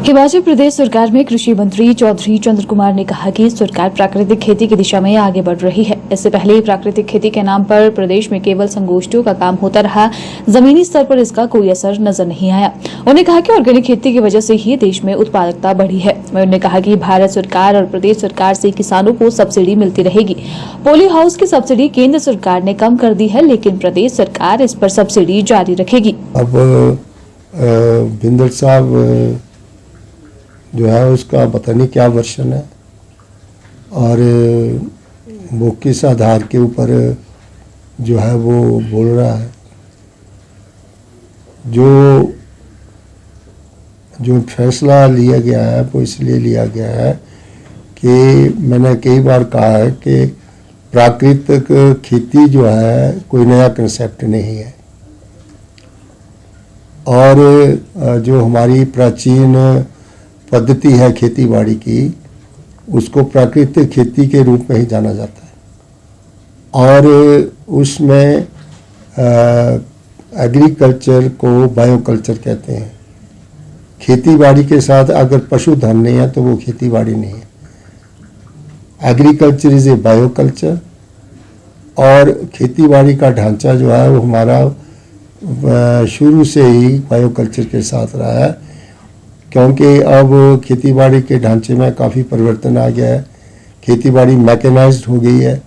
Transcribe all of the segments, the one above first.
हिमाचल प्रदेश सरकार में कृषि मंत्री चौधरी चंद्र कुमार ने कहा कि सरकार प्राकृतिक खेती की दिशा में आगे बढ़ रही है। इससे पहले प्राकृतिक खेती के नाम पर प्रदेश में केवल संगोष्ठियों का काम होता रहा, जमीनी स्तर पर इसका कोई असर नजर नहीं आया। उन्होंने कहा कि ऑर्गेनिक खेती की वजह से ही देश में उत्पादकता बढ़ी है। उन्होंने कहा कि भारत सरकार और प्रदेश सरकार से किसानों को सब्सिडी मिलती रहेगी। पोली हाउस की सब्सिडी केंद्र सरकार ने कम कर दी है, लेकिन प्रदेश सरकार इस पर सब्सिडी जारी रखेगी। अब बिंदल साहब जो है उसका पता नहीं क्या वर्षन है और वो किस आधार के ऊपर जो है वो बोल रहा है। जो फैसला लिया गया है वो इसलिए लिया गया है कि मैंने कई बार कहा है कि प्राकृतिक खेती जो है कोई नया कंसेप्ट नहीं है और जो हमारी प्राचीन पद्धति है खेती बाड़ी की उसको प्राकृतिक खेती के रूप में ही जाना जाता है और उसमें एग्रीकल्चर को बायोकल्चर कहते हैं। खेती बाड़ी के साथ अगर पशुधन नहीं है तो वो खेती बाड़ी नहीं है। एग्रीकल्चर इज ए बायोकल्चर और खेती बाड़ी का ढांचा जो है वो हमारा शुरू से ही बायोकल्चर के साथ रहा है, क्योंकि अब खेतीबाड़ी के ढांचे में काफ़ी परिवर्तन आ गया है। खेतीबाड़ी मैकेनाइज्ड हो गई है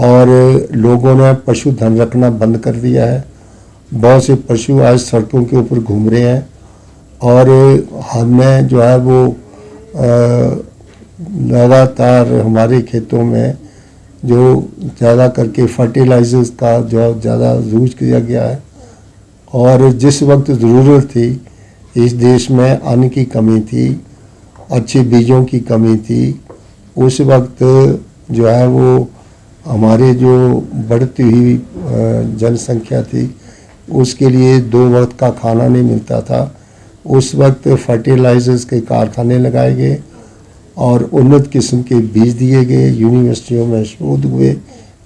और लोगों ने पशुधन रखना बंद कर दिया है। बहुत से पशु आज सड़कों के ऊपर घूम रहे हैं और हमने जो है वो लगातार हमारे खेतों में जो ज़्यादा करके फर्टिलाइजर्स का जो ज़्यादा यूज किया गया है और जिस वक्त ज़रूरत थी इस देश में अन्न की कमी थी, अच्छे बीजों की कमी थी, उस वक्त जो है वो हमारे जो बढ़ती हुई जनसंख्या थी उसके लिए 2 वक्त का खाना नहीं मिलता था। उस वक्त फर्टिलाइजर्स के कारखाने लगाए गए और उन्नत किस्म के बीज दिए गए, यूनिवर्सिटियों में शोध हुए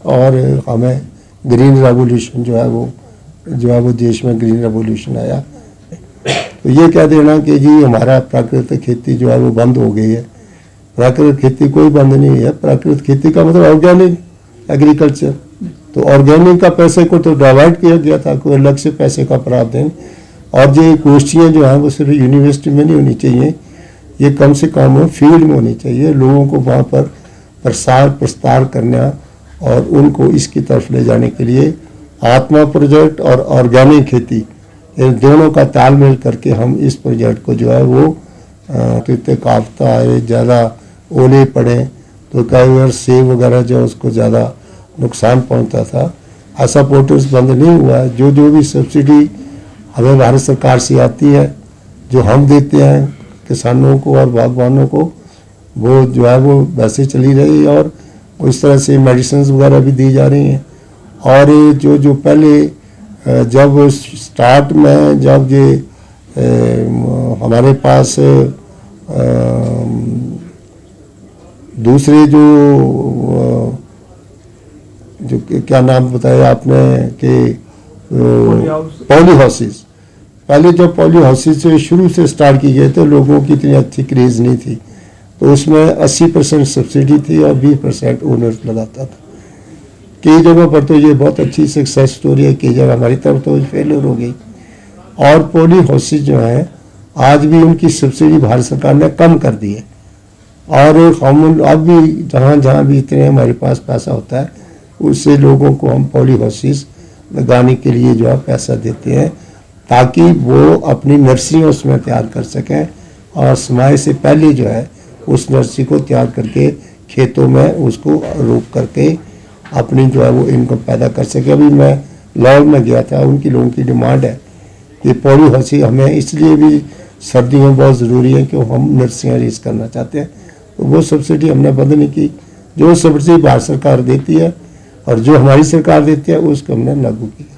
और हमें ग्रीन रेवोल्यूशन जो है वो देश में ग्रीन रेवोल्यूशन आया। तो ये कह देना कि जी हमारा प्राकृतिक खेती जो है वो बंद हो गई है, प्राकृतिक खेती कोई बंद नहीं है। प्राकृतिक खेती का मतलब ऑर्गेनिक एग्रीकल्चर, तो ऑर्गेनिक का पैसे को तो डिवाइड किया गया था, कोई अलग से पैसे का प्रावधान। और ये गोष्ठियाँ जो हैं वो सिर्फ यूनिवर्सिटी में नहीं होनी चाहिए, ये कम से कम फील्ड में होनी चाहिए। लोगों को वहाँ पर प्रस्तार करना और उनको इसकी तरफ ले जाने के लिए आत्मा प्रोजेक्ट और ऑर्गेनिक खेती इन दोनों का तालमेल करके हम इस प्रोजेक्ट को जो है वो कृत्रिक आपदा आए, ज़्यादा ओले पड़े तो कई बार सेब वगैरह जो उसको ज़्यादा नुकसान पहुंचता था, ऐसा पोर्टल्स बंद नहीं हुआ है। जो भी सब्सिडी हमें भारत सरकार से आती है जो हम देते हैं किसानों को और बागवानों को, वो जो है वो वैसे चली रही है और उस तरह से मेडिसिन वगैरह भी दी जा रही हैं। और जो पहले जब स्टार्ट में जब ये हमारे पास दूसरे जो क्या नाम बताया आपने कि पॉली हाउसेस, पहले जब पॉली हाउसेस से शुरू से स्टार्ट की गए तो लोगों की इतनी अच्छी क्रेज नहीं थी, तो उसमें 80% सब्सिडी थी और 20% ओनर्स लगाता था। कई जगहों पर तो ये बहुत अच्छी सक्सेस स्टोरी है, कई जगह हमारी तरफ तो फेलियर हो गई। और पॉली हाउसेस जो हैं आज भी उनकी सब्सिडी भारत सरकार ने कम कर दी है और हम अब भी जहाँ भी इतने हमारे पास पैसा होता है उससे लोगों को हम पॉली हाउसेस लगाने के लिए जो है पैसा देते हैं ताकि वो अपनी नर्सरियाँ उसमें तैयार कर सकें और समय से पहले जो है उस नर्सरी को तैयार करके खेतों में उसको रोप करके अपनी जो है वो इनकम पैदा कर सके। अभी मैं लाहौर में गया था, उनकी लोगों की डिमांड है कि पॉली हाउस हमें इसलिए भी सर्दियों में बहुत ज़रूरी है कि हम नर्सरियाँ रीज करना चाहते हैं, तो वो सब्सिडी हमने बंद नहीं की। जो सब्सिडी भारत सरकार देती है और जो हमारी सरकार देती है उसको हमने लागू किया।